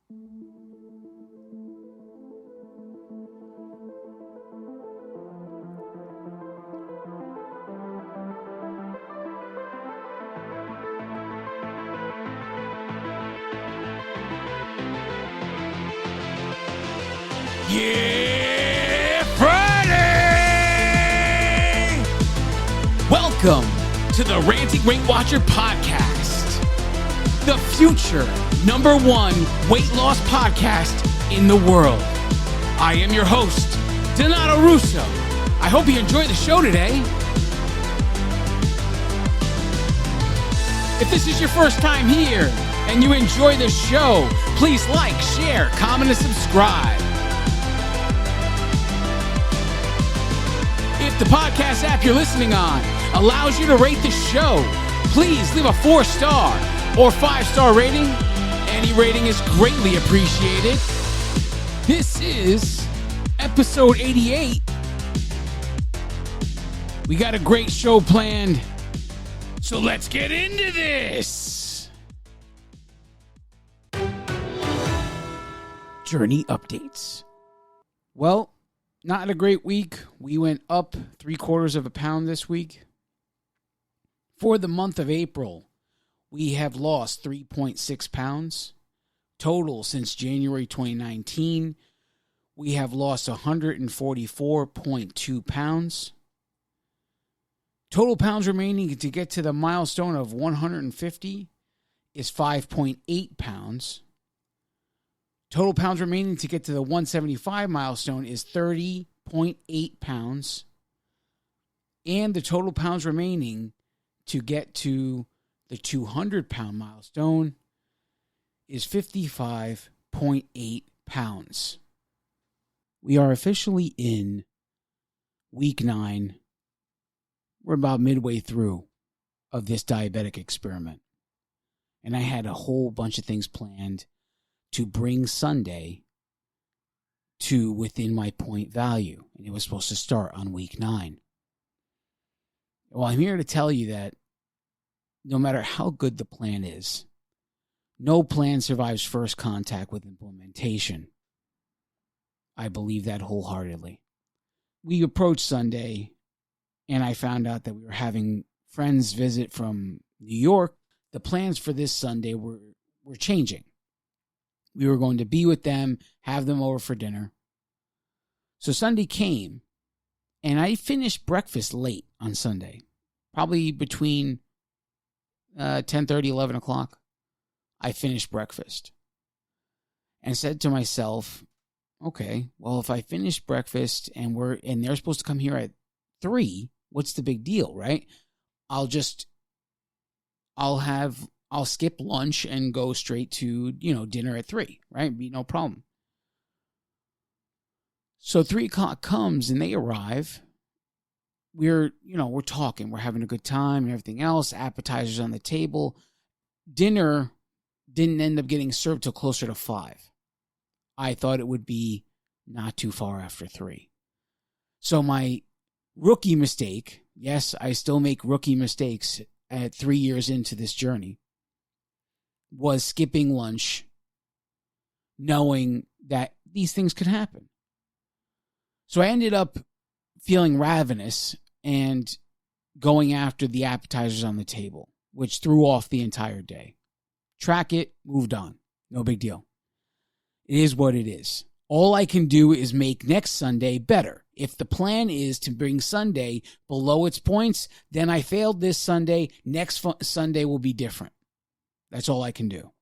Yeah, Friday! Welcome to the Ranting Weight Watcher podcast, the future #1 weight loss podcast in the world. I am your host, Donato Russo. I hope you enjoy the show today. If this is your first time here and you enjoy the show, please like, share, comment, and subscribe. If the podcast app you're listening on allows you to rate the show, please leave a 4-star or 5-star rating. Any rating is greatly appreciated. This is episode 88. We got a great show planned, so let's get into this. Journey updates. Well, not a great week. We went up 0.75 pounds this week. For the month of April, we have lost 3.6 pounds. Total since January 2019, we have lost 144.2 pounds. Total pounds remaining to get to the milestone of 150 is 5.8 pounds. Total pounds remaining to get to the 175 milestone is 30.8 pounds. And the total pounds remaining to get to the 200-pound milestone is 55.8 pounds. We are officially in week 9. We're about midway through of this diabetic experiment. And I had a whole bunch of things planned to bring Sunday to within my point value. And it was supposed to start on week 9. Well, I'm here to tell you that no matter how good the plan is, no plan survives first contact with implementation. I believe that wholeheartedly. We approached Sunday, and I found out that we were having friends visit from New York. The plans for this Sunday were changing. We were going to be with them, have them over for dinner. So Sunday came, and I finished breakfast late on Sunday, probably between 10:30, 11 o'clock. I finished breakfast and said to myself, okay, well, if I finish breakfast and they're supposed to come here at 3, what's the big deal, right? I'll skip lunch and go straight to, dinner at 3, right? Be no problem. So 3 o'clock comes and they arrive. We're talking, we're having a good time and everything else. Appetizers on the table. Dinner didn't end up getting served till closer to 5. I thought it would be not too far after 3. So my rookie mistake, yes, I still make rookie mistakes at 3 years into this journey, was skipping lunch, knowing that these things could happen. So I ended up feeling ravenous and going after the appetizers on the table, which threw off the entire day. Track it, moved on. No big deal. It is what it is. All I can do is make next Sunday better. If the plan is to bring Sunday below its points, then I failed this Sunday. Next Sunday will be different. That's all I can do.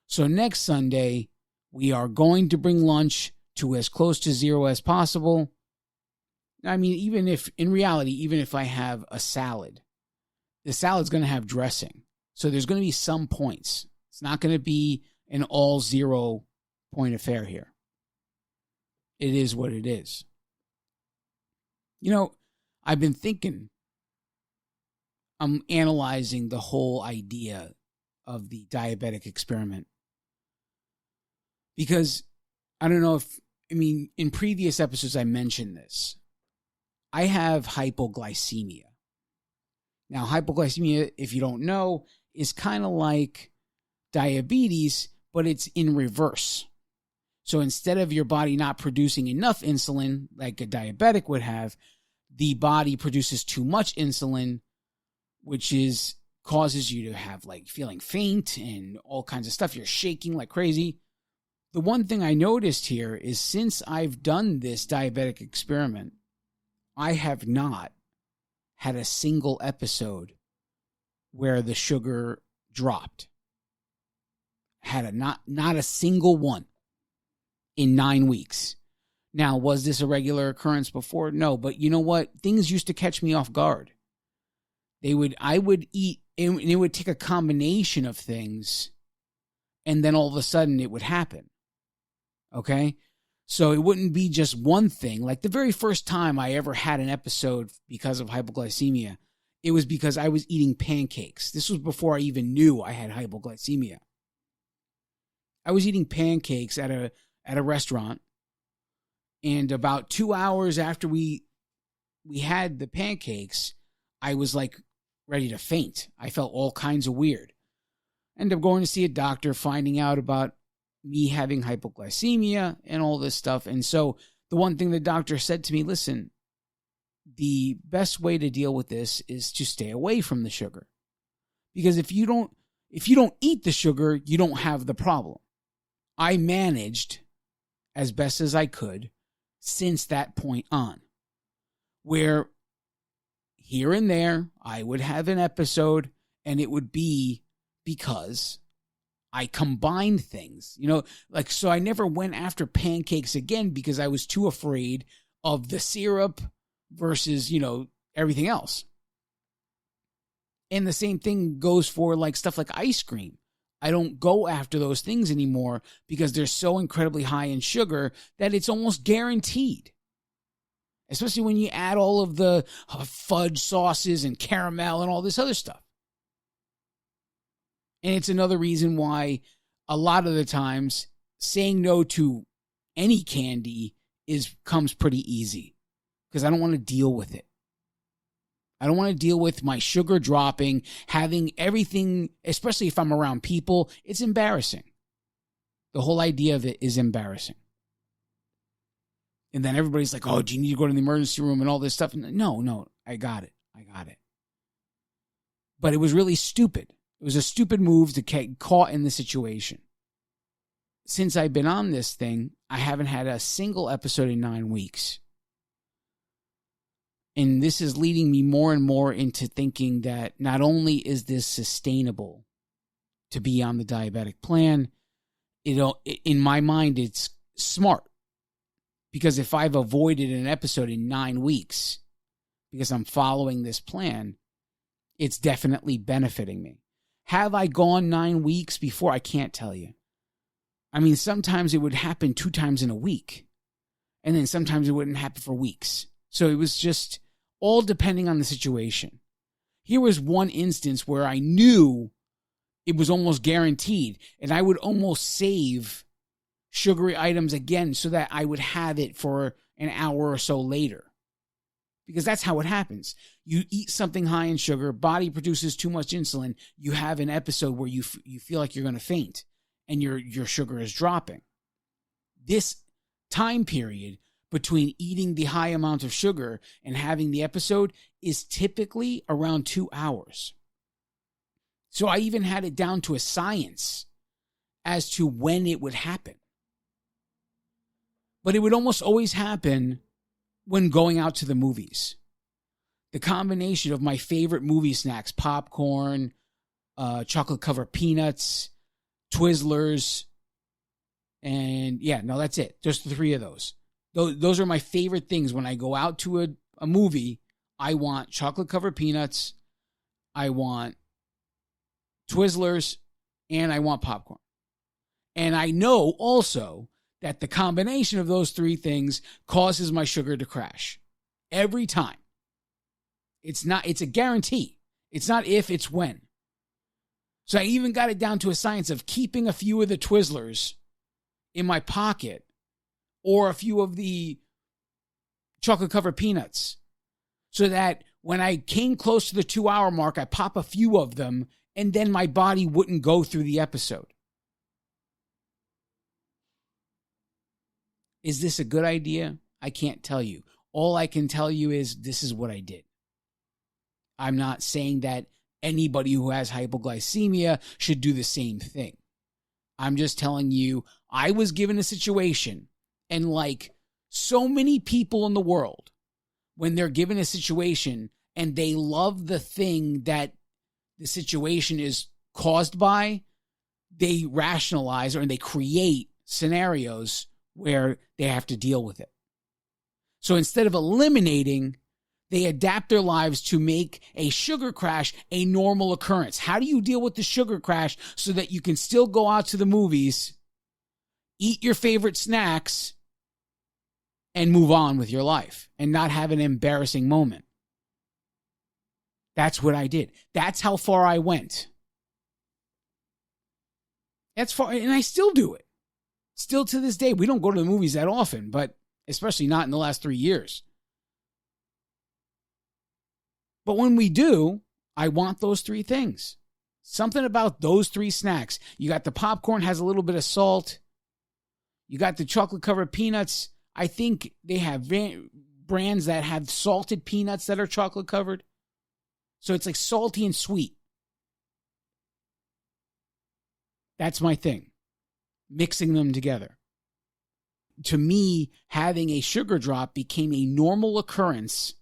So next Sunday, we are going to bring lunch to as close to 0 as possible. I mean, even if I have a salad, the salad's going to have dressing. So there's going to be some points. It's not going to be an all 0 point affair here. It is what it is. I've been thinking, I'm analyzing the whole idea of the diabetic experiment. Because I don't know in previous episodes I mentioned this. I have hypoglycemia. Now, hypoglycemia, if you don't know, is kind of like diabetes, but it's in reverse. So instead of your body not producing enough insulin like a diabetic would have, the body produces too much insulin, which causes you to have like feeling faint and all kinds of stuff. You're shaking like crazy. The one thing I noticed here is since I've done this diabetic experiment, I have not had a single episode where the sugar dropped. Not a single one in 9 weeks. Now, was this a regular occurrence before? No, but you know what? Things used to catch me off guard. I would eat, and it would take a combination of things, and then all of a sudden it would happen. Okay? So it wouldn't be just one thing. Like the very first time I ever had an episode because of hypoglycemia, it was because I was eating pancakes. This was before I even knew I had hypoglycemia. I was eating pancakes at a restaurant, and about 2 hours after we had the pancakes, I was like ready to faint. I felt all kinds of weird. Ended up going to see a doctor, finding out about me having hypoglycemia and all this stuff. And so the one thing the doctor said to me, listen, the best way to deal with this is to stay away from the sugar. Because if you don't eat the sugar, you don't have the problem. I managed as best as I could since that point on, where here and there I would have an episode, and it would be because I combined things, so I never went after pancakes again because I was too afraid of the syrup versus, everything else. And the same thing goes for like stuff like ice cream. I don't go after those things anymore because they're so incredibly high in sugar that it's almost guaranteed. Especially when you add all of the fudge sauces and caramel and all this other stuff. And it's another reason why a lot of the times saying no to any candy comes pretty easy because I don't want to deal with it. I don't want to deal with my sugar dropping, having everything, especially if I'm around people. It's embarrassing. The whole idea of it is embarrassing. And then everybody's like, oh, do you need to go to the emergency room and all this stuff? No, I got it. But it was really stupid. It was a stupid move to get caught in the situation. Since I've been on this thing, I haven't had a single episode in 9 weeks. And this is leading me more and more into thinking that not only is this sustainable to be on the diabetic plan, in my mind, it's smart. Because if I've avoided an episode in 9 weeks because I'm following this plan, it's definitely benefiting me. Have I gone 9 weeks before? I can't tell you. I mean, sometimes it would happen 2 times in a week. And then sometimes it wouldn't happen for weeks. So it was just all depending on the situation. Here was one instance where I knew it was almost guaranteed. And I would almost save sugary items again so that I would have it for an hour or so later. Because that's how it happens. You eat something high in sugar, body produces too much insulin, you have an episode where you feel like you're going to faint and your sugar is dropping. This time period between eating the high amount of sugar and having the episode is typically around 2 hours. So I even had it down to a science as to when it would happen. But it would almost always happen when going out to the movies. The combination of my favorite movie snacks, popcorn, chocolate-covered peanuts, Twizzlers, and that's it. Just the 3 of those. Those are my favorite things. When I go out to a movie, I want chocolate-covered peanuts, I want Twizzlers, and I want popcorn. And I know also that the combination of those 3 things causes my sugar to crash. Every time. It's a guarantee. It's not if, it's when. So I even got it down to a science of keeping a few of the Twizzlers in my pocket or a few of the chocolate-covered peanuts so that when I came close to the 2-hour mark, I pop a few of them and then my body wouldn't go through the episode. Is this a good idea? I can't tell you. All I can tell you is this is what I did. I'm not saying that anybody who has hypoglycemia should do the same thing. I'm just telling you, I was given a situation, and like so many people in the world, when they're given a situation and they love the thing that the situation is caused by, they rationalize or they create scenarios where they have to deal with it. So instead of eliminating, they adapt their lives to make a sugar crash a normal occurrence. How do you deal with the sugar crash so that you can still go out to the movies, eat your favorite snacks, and move on with your life and not have an embarrassing moment? That's what I did. That's how far I went. That's far, and I still do it. Still to this day, we don't go to the movies that often, but especially not in the last 3 years. But when we do, I want those 3 things. Something about those 3 snacks. You got the popcorn, has a little bit of salt. You got the chocolate-covered peanuts. I think they have brands that have salted peanuts that are chocolate-covered. So it's like salty and sweet. That's my thing. Mixing them together. To me, having a sugar drop became a normal occurrence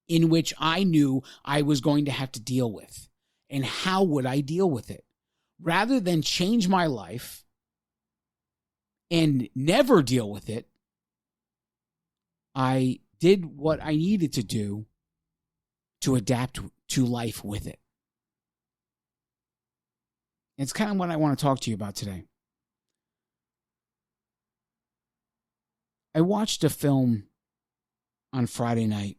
in which I knew I was going to have to deal with. And how would I deal with it? Rather than change my life and never deal with it, I did what I needed to do to adapt to life with it. It's kind of what I want to talk to you about today. I watched a film on Friday night.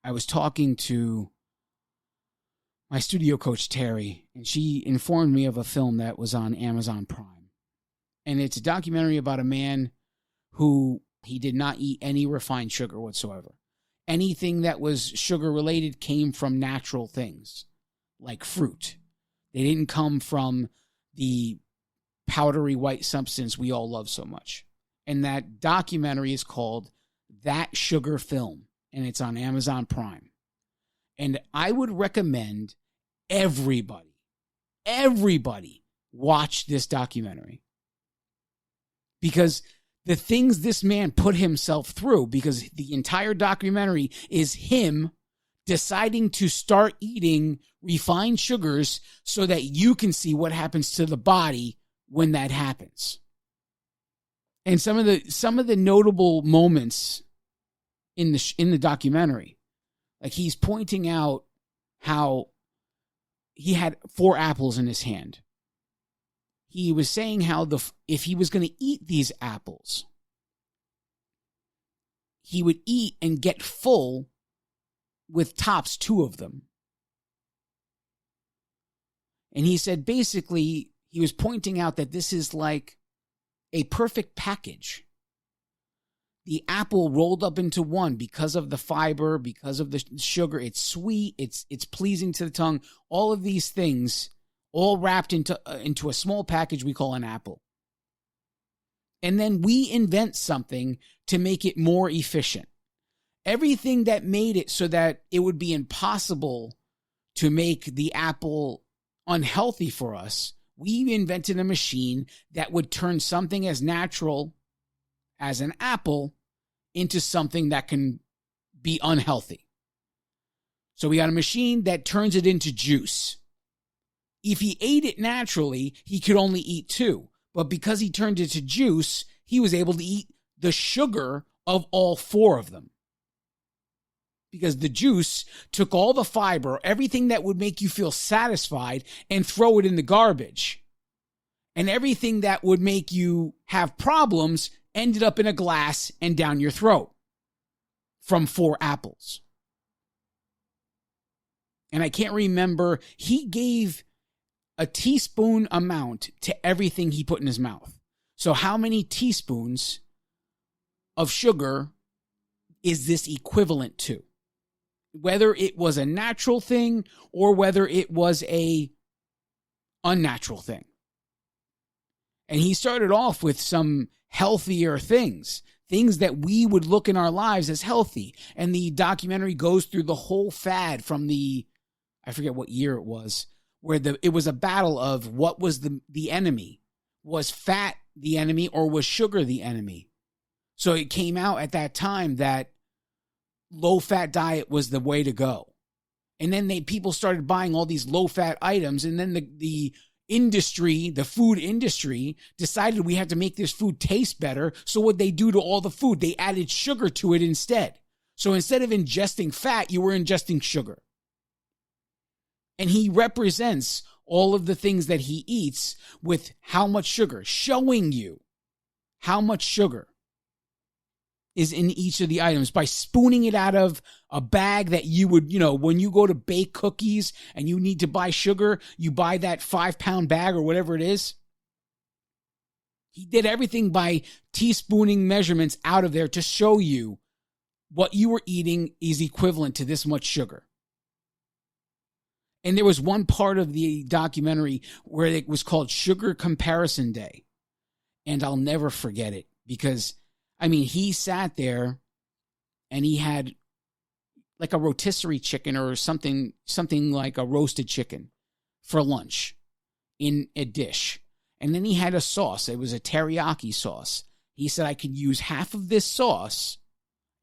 I was talking to my studio coach, Terry, and she informed me of a film that was on Amazon Prime. And it's a documentary about a man who he did not eat any refined sugar whatsoever. Anything that was sugar related came from natural things, like fruit. They didn't come from the powdery white substance we all love so much. And that documentary is called That Sugar Film, and it's on Amazon Prime. And I would recommend everybody watch this documentary. Because the things this man put himself through, because the entire documentary is him deciding to start eating refined sugars so that you can see what happens to the body when that happens. And some of the notable moments in the documentary, like he's pointing out how he had 4 apples in his hand. He was saying how if he was going to eat these apples, he would eat and get full with tops 2 of them. And he said basically he was pointing out that this is like a perfect package. The apple rolled up into one because of the fiber, because of the sugar. It's sweet, it's pleasing to the tongue. All of these things all wrapped into a small package we call an apple. And then we invent something to make it more efficient. Everything that made it so that it would be impossible to make the apple unhealthy for us, we invented a machine that would turn something as natural as an apple into something that can be unhealthy. So we got a machine that turns it into juice. If he ate it naturally, he could only eat 2. But because he turned it to juice, he was able to eat the sugar of all 4 of them. Because the juice took all the fiber, everything that would make you feel satisfied, and throw it in the garbage. And everything that would make you have problems ended up in a glass and down your throat from 4 apples. And I can't remember, he gave a teaspoon amount to everything he put in his mouth. So how many teaspoons of sugar is this equivalent to? Whether it was a natural thing or whether it was a unnatural thing. And he started off with some healthier things that we would look in our lives as healthy. And the documentary goes through the whole fad from I forget what year it was, where it was a battle of what was the enemy. Was fat the enemy or was sugar the enemy? So it came out at that time that low-fat diet was the way to go. And then people started buying all these low-fat items, and then the industry, the food industry, decided we had to make this food taste better. So what they do to all the food, they added sugar to it instead. So instead of ingesting fat, you were ingesting sugar. And he represents all of the things that he eats with how much sugar, showing you how much sugar is in each of the items by spooning it out of a bag that you would, when you go to bake cookies and you need to buy sugar, you buy that 5-pound bag or whatever it is. He did everything by teaspooning measurements out of there to show you what you were eating is equivalent to this much sugar. And there was one part of the documentary where it was called Sugar Comparison Day. And I'll never forget it because, he sat there and he had like a rotisserie chicken or something like a roasted chicken for lunch in a dish. And then he had a sauce. It was a teriyaki sauce. He said, I could use half of this sauce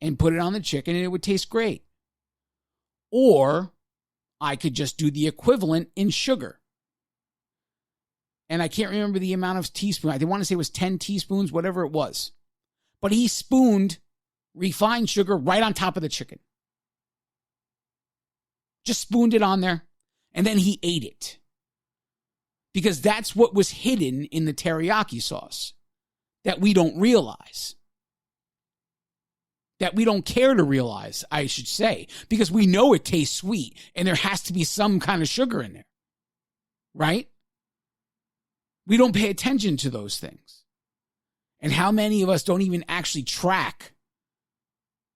and put it on the chicken and it would taste great. Or I could just do the equivalent in sugar. And I can't remember the amount of teaspoons. I want to say it was 10 teaspoons, whatever it was. But he spooned refined sugar right on top of the chicken. Just spooned it on there. And then he ate it. Because that's what was hidden in the teriyaki sauce that we don't realize. That we don't care to realize, I should say. Because we know it tastes sweet and there has to be some kind of sugar in there. Right? We don't pay attention to those things. And how many of us don't even actually track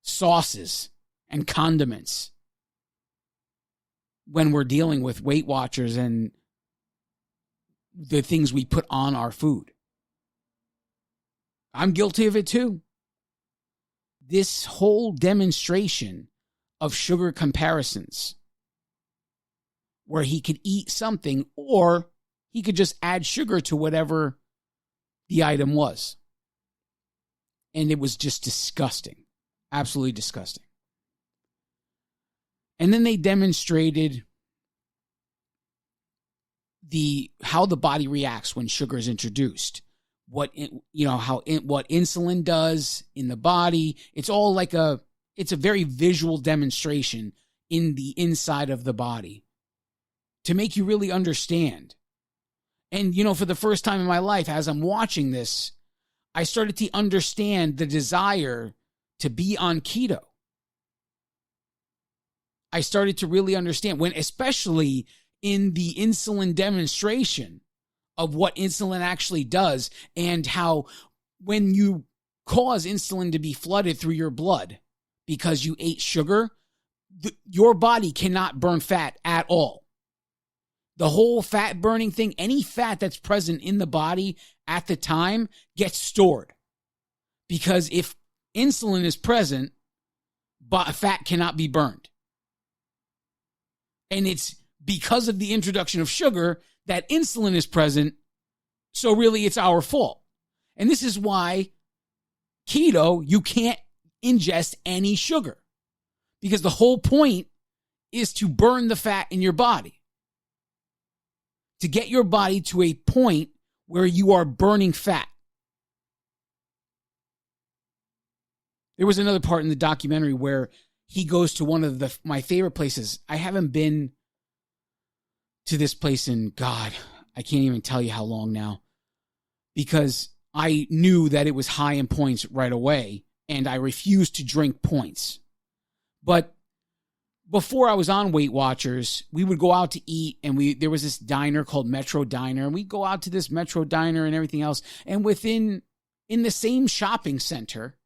sauces and condiments when we're dealing with Weight Watchers and the things we put on our food? I'm guilty of it too. This whole demonstration of sugar comparisons, where he could eat something or he could just add sugar to whatever the item was. And it was just disgusting. Absolutely disgusting. And then they demonstrated how the body reacts when sugar is introduced. What insulin does in the body. It's all it's a very visual demonstration in the inside of the body to make you really understand. And, for the first time in my life, as I'm watching this, I started to understand the desire to be on keto. I started to really understand especially in the insulin demonstration of what insulin actually does and how when you cause insulin to be flooded through your blood because you ate sugar, your body cannot burn fat at all. The whole fat burning thing, any fat that's present in the body at the time gets stored. Because if insulin is present, fat cannot be burned. And it's because of the introduction of sugar that insulin is present. So really it's our fault. And this is why keto, you can't ingest any sugar. Because the whole point is to burn the fat in your body. To get your body to a point where you are burning fat. There was another part in the documentary where he goes to one of my favorite places. I haven't been to this place in, God, I can't even tell you how long now. Because I knew that it was high in points right away, and I refused to drink points. But before I was on Weight Watchers, we would go out to eat, and there was this diner called Metro Diner, and we'd go out to this Metro Diner and everything else, and in the same shopping center,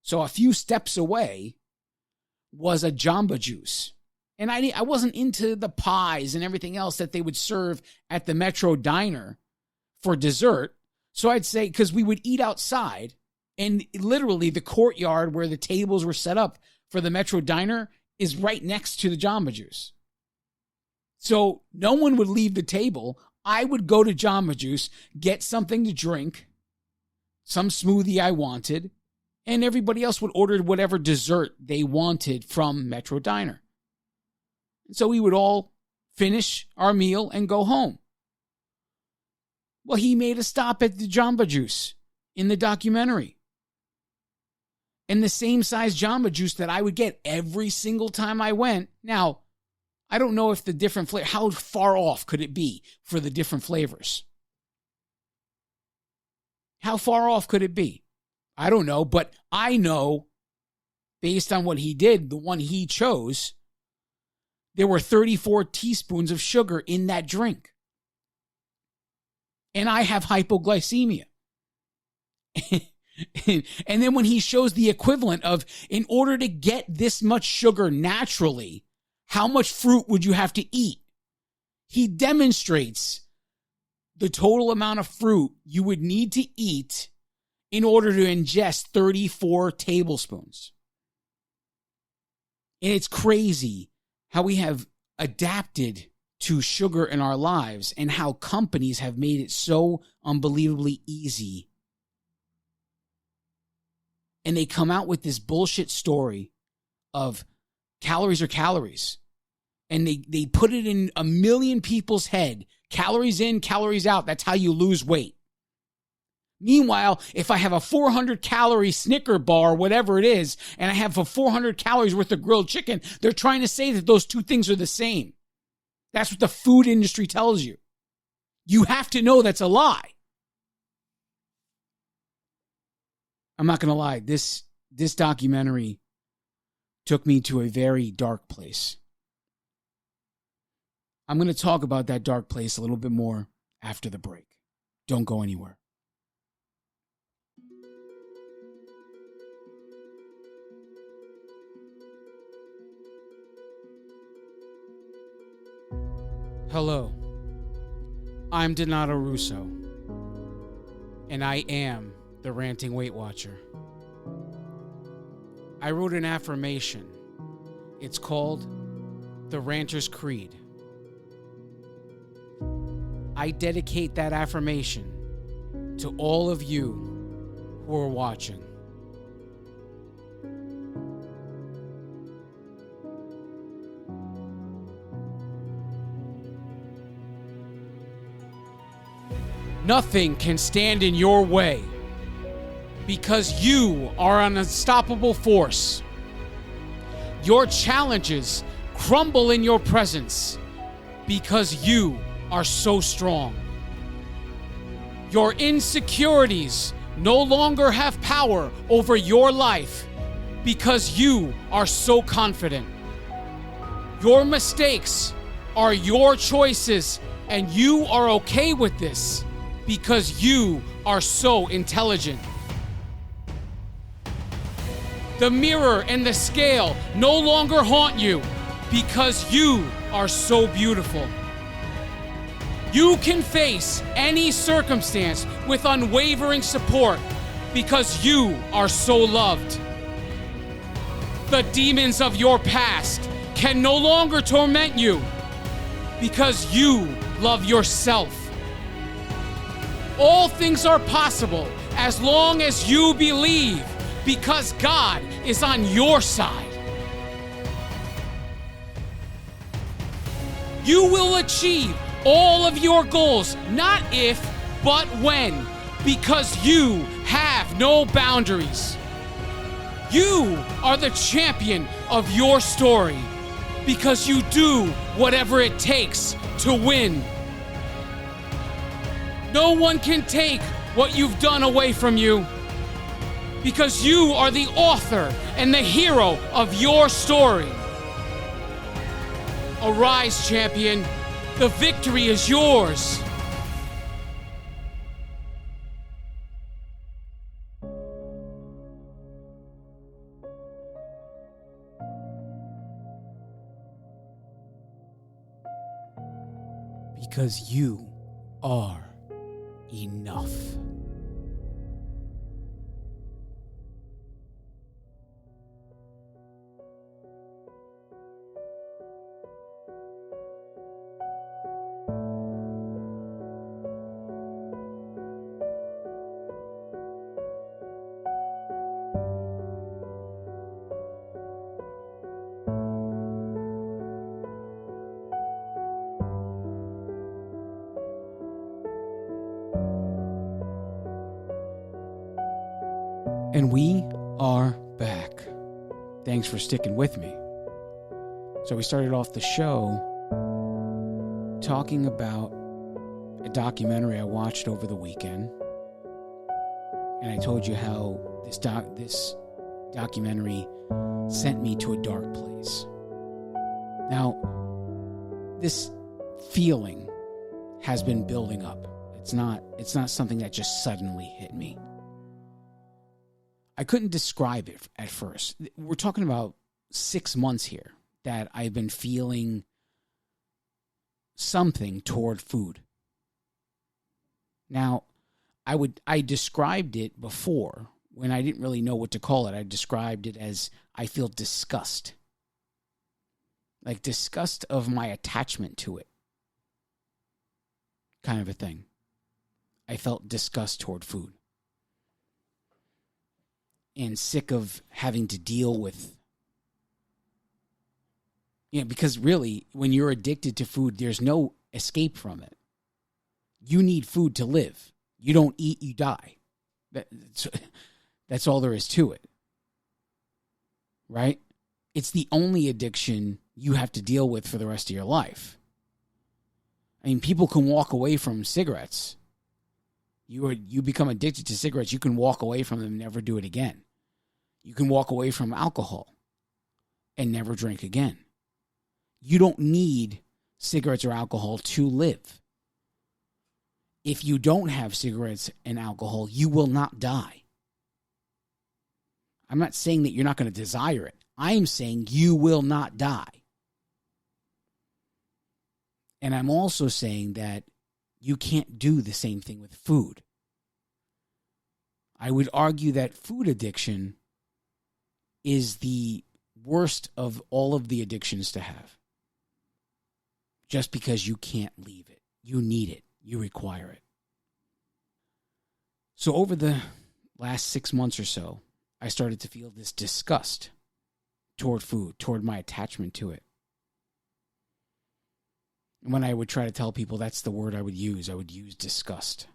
so a few steps away, was a Jamba Juice. And I wasn't into the pies and everything else that they would serve at the Metro Diner for dessert, So I'd say, because we would eat outside, and literally the courtyard where the tables were set up for the Metro Diner is right next to the Jamba Juice. So no one would leave the table. I would go to Jamba Juice, get something to drink, some smoothie I wanted, and everybody else would order whatever dessert they wanted from Metro Diner. So we would all finish our meal and go home. Well, he made a stop at the Jamba Juice in the documentary. And the same size Jamba Juice that I would get every single time I went. Now, I don't know if the different flavor, how far off could it be for the different flavors? How far off could it be? I don't know, but I know, based on what he did, the one he chose, there were 34 teaspoons of sugar in that drink. And I have hypoglycemia. And then when he shows the equivalent of, in order to get this much sugar naturally, how much fruit would you have to eat? He demonstrates the total amount of fruit you would need to eat in order to ingest 34 tablespoons. And it's crazy how we have adapted to sugar in our lives and how companies have made it so unbelievably easy. And they come out with this bullshit story of calories are calories. And they put it in a million people's head. Calories in, calories out. That's how you lose weight. Meanwhile, if I have a 400-calorie Snicker bar, whatever it is, and I have a 400 calories worth of grilled chicken, they're trying to say that those two things are the same. That's what the food industry tells you. You have to know that's a lie. I'm not going to lie. This documentary took me to a very dark place. I'm going to talk about that dark place a little bit more after the break. Don't go anywhere. Hello, I'm Donato Russo, and I am the Ranting Weight Watcher. I wrote an affirmation. It's called the Ranter's Creed. I dedicate that affirmation to all of you who are watching. Nothing can stand in your way because you are an unstoppable force. Your challenges crumble in your presence because you are so strong. Your insecurities no longer have power over your life because you are so confident. Your mistakes are your choices, and you are okay with this because you are so intelligent. The mirror and the scale no longer haunt you because you are so beautiful. You can face any circumstance with unwavering support because you are so loved. The demons of your past can no longer torment you because you love yourself. All things are possible as long as you believe because God is on your side. You will achieve all of your goals, not if, but when, because you have no boundaries. You are the champion of your story because you do whatever it takes to win. No one can take what you've done away from you because you are the author and the hero of your story. Arise, champion. The victory is yours. Because you are enough. And we are back. Thanks for sticking with me. So we started off the show talking about a documentary I watched over the weekend. And I told you how this documentary sent me to a dark place. Now, this feeling has been building up. It's not something that just suddenly hit me. I couldn't describe it at first. We're talking about 6 months here that I've been feeling something toward food. Now, I described it before when I didn't really know what to call it. I described it as I feel disgust. Like disgust of my attachment to it. Kind of a thing. I felt disgust toward food. And sick of having to deal with, because really, when you're addicted to food, there's no escape from it. You need food to live. You don't eat, you die. That's all there is to it. Right? It's the only addiction you have to deal with for the rest of your life. I mean, people can walk away from cigarettes. You become addicted to cigarettes, you can walk away from them and never do it again. You can walk away from alcohol and never drink again. You don't need cigarettes or alcohol to live. If you don't have cigarettes and alcohol, you will not die. I'm not saying that you're not going to desire it. I'm saying you will not die. And I'm also saying that you can't do the same thing with food. I would argue that food addiction is the worst of all of the addictions to have. Just because you can't leave it. You need it. You require it. So over the last 6 months or so, I started to feel this disgust toward food, toward my attachment to it. And when I would try to tell people that's the word I would use disgust.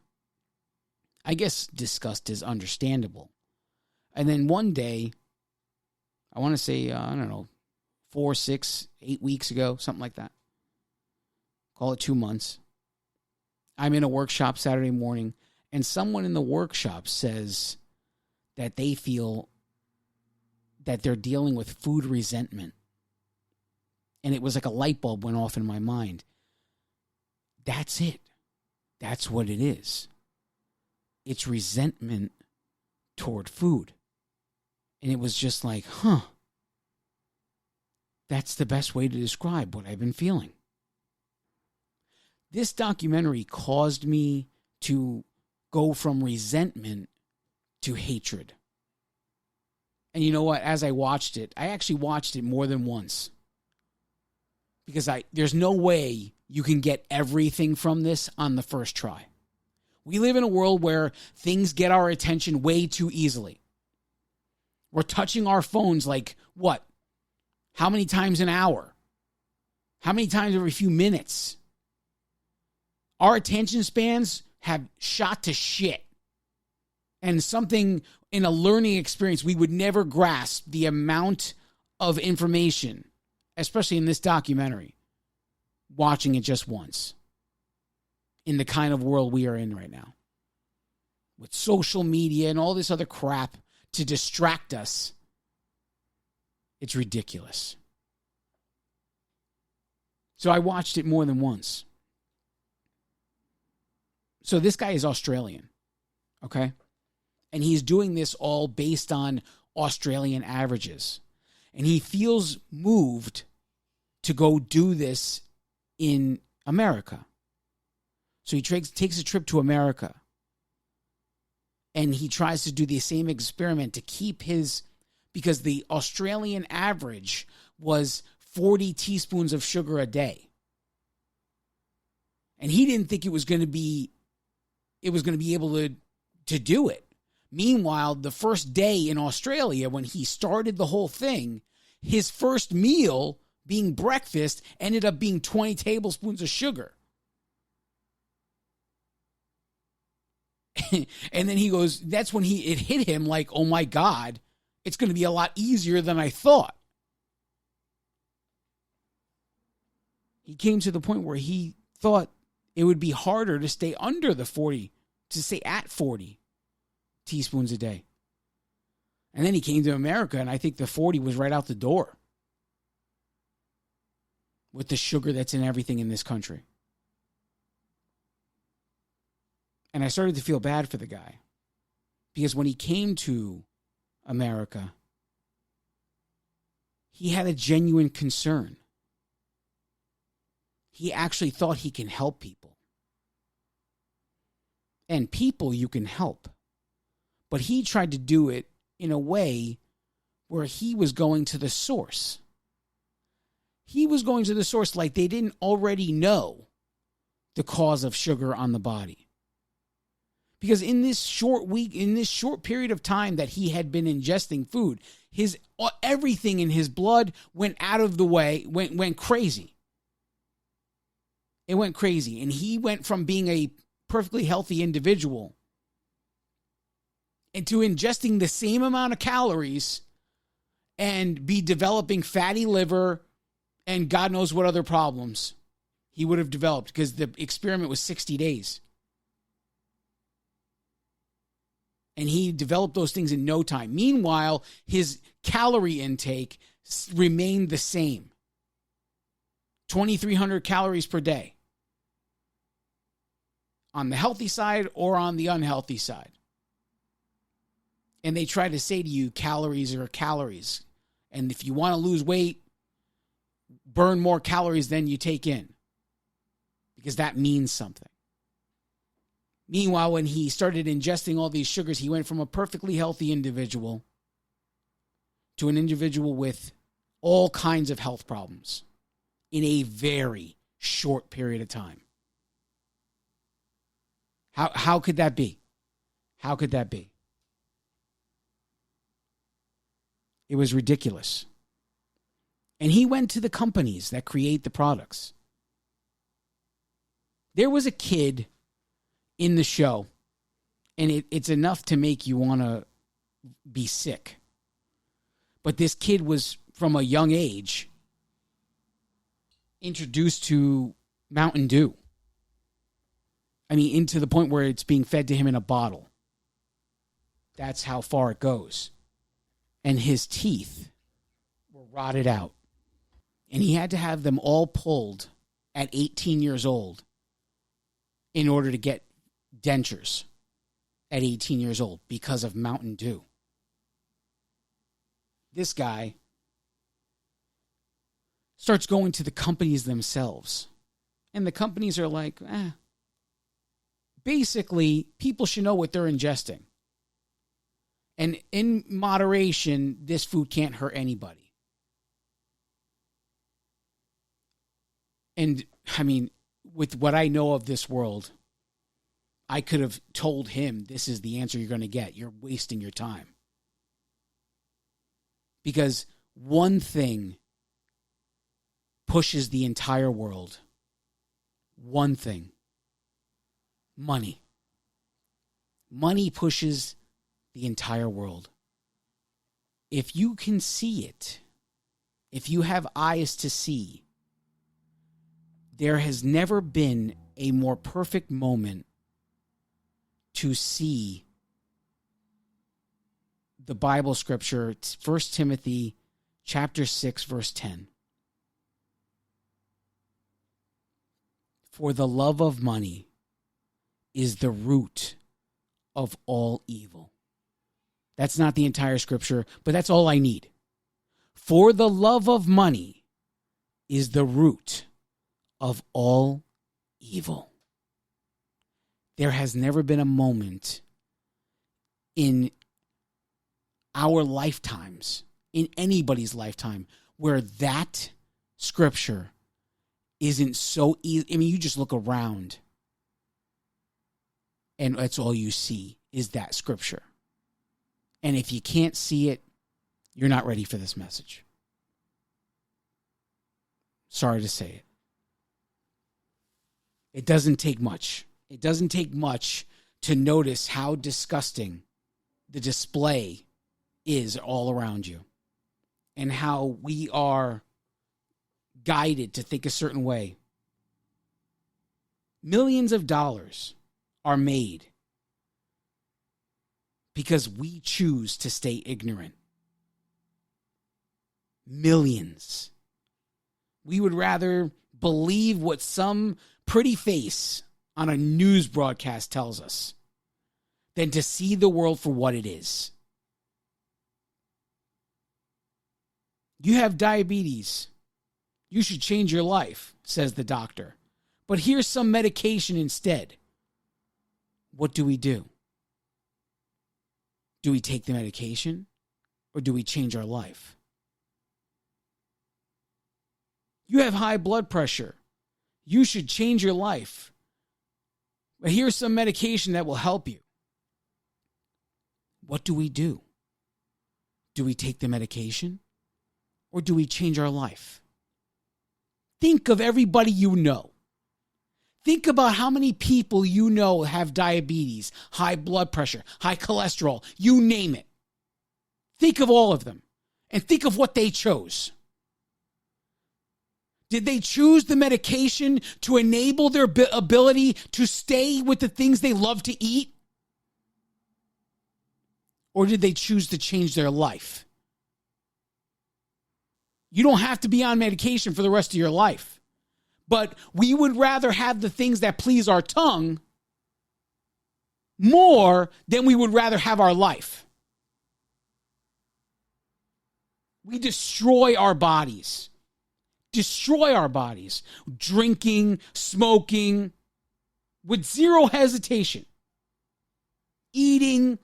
I guess disgust is understandable. And then one day, I want to say, 4, 6, 8 weeks ago, something like that. Call it 2 months. I'm in a workshop Saturday morning, and someone in the workshop says that they feel that they're dealing with food resentment. And it was like a light bulb went off in my mind. That's it. That's what it is. It's resentment toward food. And it was just like, that's the best way to describe what I've been feeling. This documentary caused me to go from resentment to hatred. And you know what? As I watched it, I actually watched it more than once. Because there's no way you can get everything from this on the first try. We live in a world where things get our attention way too easily. We're touching our phones like, what? How many times an hour? How many times every few minutes? Our attention spans have shot to shit. And something in a learning experience, we would never grasp the amount of information, especially in this documentary, watching it just once. In the kind of world we are in right now. With social media and all this other crap to distract us. It's ridiculous. So I watched it more than once. So this guy is Australian. Okay? And he's doing this all based on Australian averages. And he feels moved to go do this in America. So he takes a trip to America. And he tries to do the same experiment to keep because the Australian average was 40 teaspoons of sugar a day. And he didn't think it was going to be able to do it. Meanwhile, the first day in Australia, when he started the whole thing, his first meal being breakfast ended up being 20 tablespoons of sugar. And then he goes, that's when it hit him like, oh my God, it's going to be a lot easier than I thought. He came to the point where he thought it would be harder to stay under the 40, to stay at 40 teaspoons a day. And then he came to America, and I think the 40 was right out the door with the sugar that's in everything in this country. And I started to feel bad for the guy, because when he came to America, he had a genuine concern. He actually thought he can help people. And people you can help. But he tried to do it in a way where he was going to the source. He was going to the source like they didn't already know the cause of sugar on the body. Because in this short period of time that he had been ingesting food, everything in his blood went out of the way, went crazy. It went crazy. And he went from being a perfectly healthy individual into ingesting the same amount of calories and be developing fatty liver and God knows what other problems he would have developed, because the experiment was 60 days. And he developed those things in no time. Meanwhile, his calorie intake remained the same. 2,300 calories per day. On the healthy side or on the unhealthy side. And they try to say to you, calories are calories. And if you want to lose weight, burn more calories than you take in. Because that means something. Meanwhile, when he started ingesting all these sugars, he went from a perfectly healthy individual to an individual with all kinds of health problems in a very short period of time. How could that be? How could that be? It was ridiculous. And he went to the companies that create the products. There was a kid in the show, and it's enough to make you want to be sick. But this kid was, from a young age, introduced to Mountain Dew. I mean, into the point where it's being fed to him in a bottle. That's how far it goes. And his teeth were rotted out. And he had to have them all pulled at 18 years old in order to get dentures at 18 years old because of Mountain Dew. This guy starts going to the companies themselves. And the companies are like, basically, people should know what they're ingesting. And in moderation, this food can't hurt anybody. And, I mean, with what I know of this world, I could have told him, this is the answer you're going to get. You're wasting your time. Because one thing pushes the entire world. One thing. Money. Money pushes the entire world. If you can see it, if you have eyes to see, there has never been a more perfect moment to see the Bible scripture, 1 Timothy chapter 6, verse 10. For the love of money is the root of all evil. That's not the entire scripture, but that's all I need. For the love of money is the root of all evil. There has never been a moment in our lifetimes, in anybody's lifetime, where that scripture isn't so easy. I mean, you just look around and that's all you see is that scripture. And if you can't see it, you're not ready for this message. Sorry to say it. It doesn't take much. It doesn't take much to notice how disgusting the display is all around you and how we are guided to think a certain way. Millions of dollars are made because we choose to stay ignorant. Millions. We would rather believe what some pretty face on a news broadcast tells us than to see the world for what it is. You have diabetes. You should change your life, says the doctor. But here's some medication instead. What do? Do we take the medication or do we change our life? You have high blood pressure. You should change your life. But here's some medication that will help you. What do? Do we take the medication or do we change our life? Think of everybody you know. Think about how many people you know have diabetes, high blood pressure, high cholesterol, you name it. Think of all of them and think of what they chose. Did they choose the medication to enable their ability to stay with the things they love to eat? Or did they choose to change their life? You don't have to be on medication for the rest of your life. But we would rather have the things that please our tongue more than we would rather have our life. We destroy our bodies. Drinking, smoking, with zero hesitation. Eating,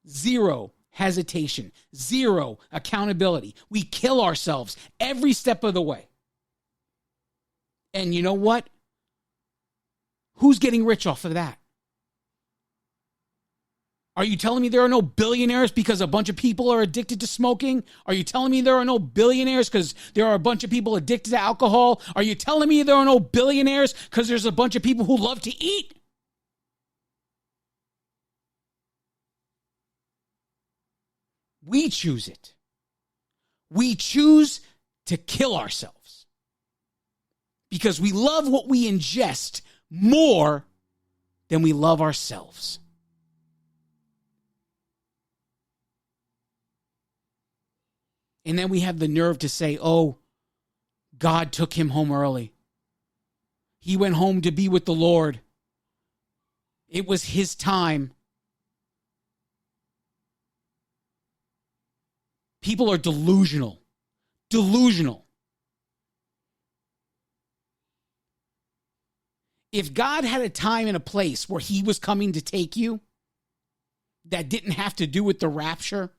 zero hesitation, zero accountability. We kill ourselves every step of the way. And you know what? Who's getting rich off of that? Are you telling me there are no billionaires because a bunch of people are addicted to smoking? Are you telling me there are no billionaires because there are a bunch of people addicted to alcohol? Are you telling me there are no billionaires because there's a bunch of people who love to eat? We choose it. We choose to kill ourselves because we love what we ingest more than we love ourselves. And then we have the nerve to say, oh, God took him home early. He went home to be with the Lord. It was his time. People are delusional. Delusional. If God had a time and a place where he was coming to take you that didn't have to do with the rapture,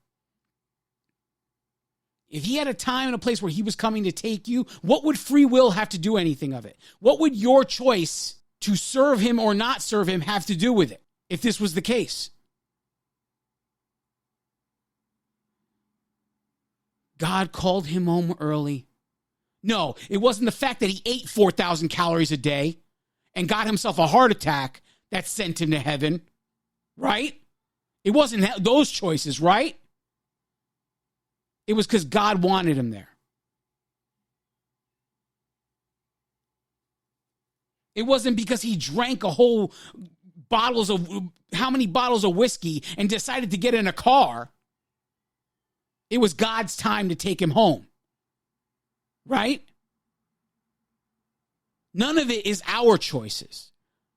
if he had a time and a place where he was coming to take you, what would free will have to do anything of it? What would your choice to serve him or not serve him have to do with it if this was the case? God called him home early. No, it wasn't the fact that he ate 4,000 calories a day and got himself a heart attack that sent him to heaven, right? It wasn't those choices, right? It was because God wanted him there. It wasn't because he drank how many bottles of whiskey and decided to get in a car. It was God's time to take him home. Right? None of it is our choices.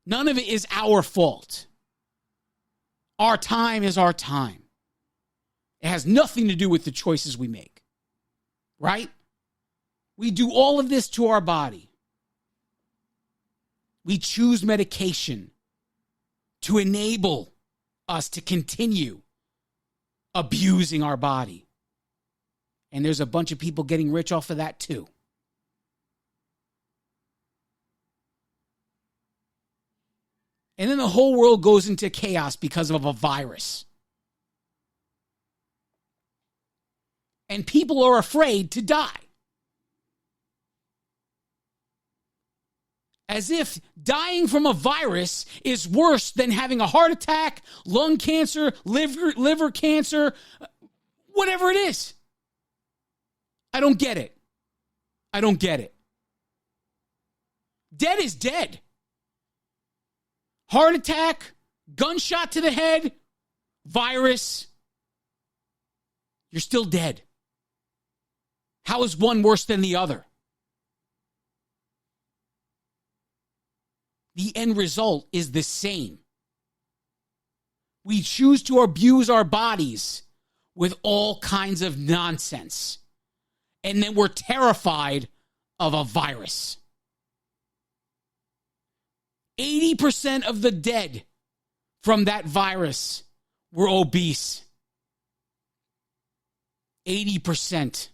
None of it is our fault. Our time is our time. It has nothing to do with the choices we make. Right? We do all of this to our body. We choose medication to enable us to continue abusing our body. And there's a bunch of people getting rich off of that too. And then the whole world goes into chaos because of a virus. And people are afraid to die. As if dying from a virus is worse than having a heart attack, lung cancer, liver cancer, whatever it is. I don't get it. I don't get it. Dead is dead. Heart attack, gunshot to the head, virus. You're still dead. How is one worse than the other? The end result is the same. We choose to abuse our bodies with all kinds of nonsense. And then we're terrified of a virus. 80% of the dead from that virus were obese. 80%.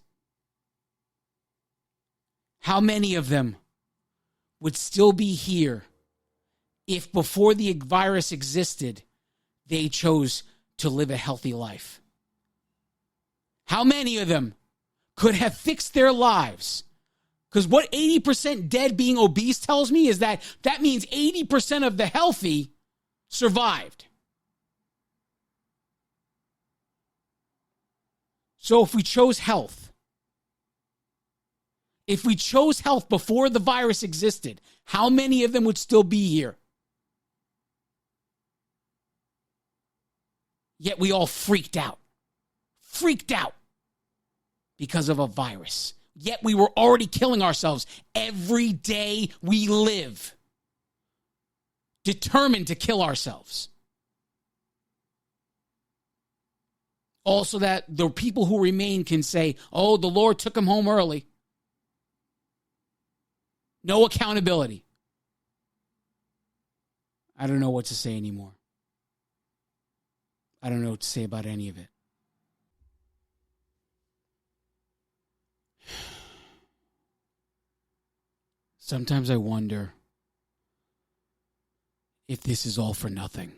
How many of them would still be here if before the virus existed, they chose to live a healthy life? How many of them could have fixed their lives? Because what 80% dead being obese tells me is that means 80% of the healthy survived. So if we chose health, before the virus existed, how many of them would still be here? Yet we all freaked out because of a virus. Yet we were already killing ourselves every day we live, determined to kill ourselves. Also that the people who remain can say, oh, the Lord took them home early. No accountability. I don't know what to say anymore. I don't know what to say about any of it. Sometimes I wonder if this is all for nothing.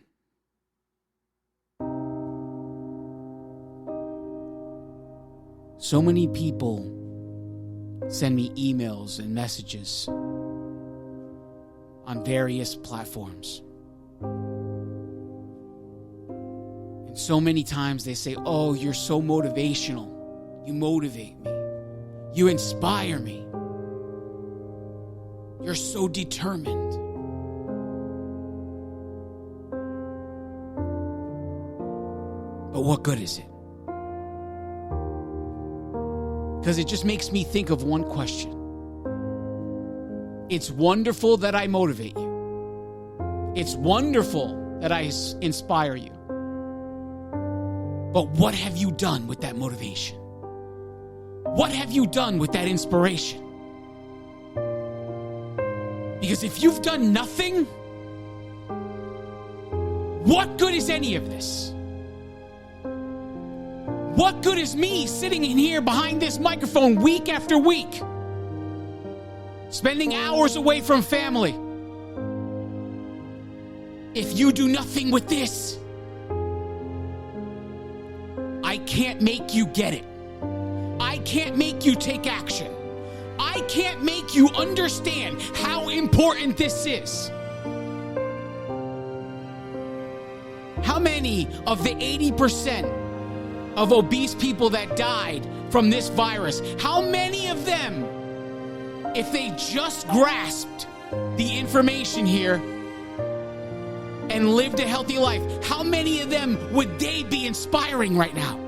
So many people send me emails and messages on various platforms. And so many times they say, oh, you're so motivational. You motivate me. You inspire me. You're so determined. But what good is it? Because it just makes me think of one question. It's wonderful that I motivate you. It's wonderful that I inspire you. But what have you done with that motivation? What have you done with that inspiration? Because if you've done nothing, what good is any of this? What good is me sitting in here behind this microphone week after week, spending hours away from family, if you do nothing with this? I can't make you get it. I can't make you take action. I can't make you understand how important this is. How many of the 80% of obese people that died from this virus, how many of them, if they just grasped the information here and lived a healthy life, how many of them would they be inspiring right now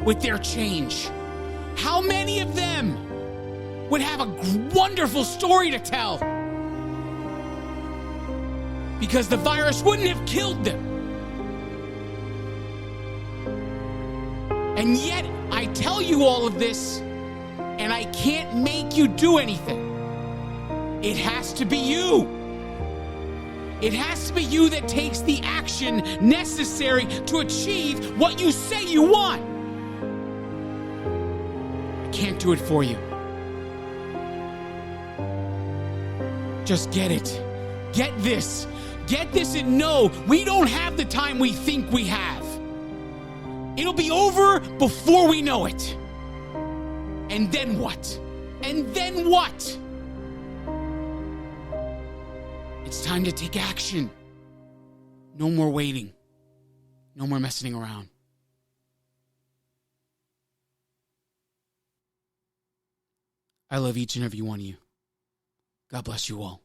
with their change? How many of them would have a wonderful story to tell? Because the virus wouldn't have killed them. And yet, I tell you all of this, and I can't make you do anything. It has to be you. It has to be you that takes the action necessary to achieve what you say you want. I can't do it for you. Just get it. Get this. Get this and know we don't have the time we think we have. It'll be over before we know it. And then what? And then what? time to take action. No more waiting. No more messing around. I love each and every one of you. God bless you all.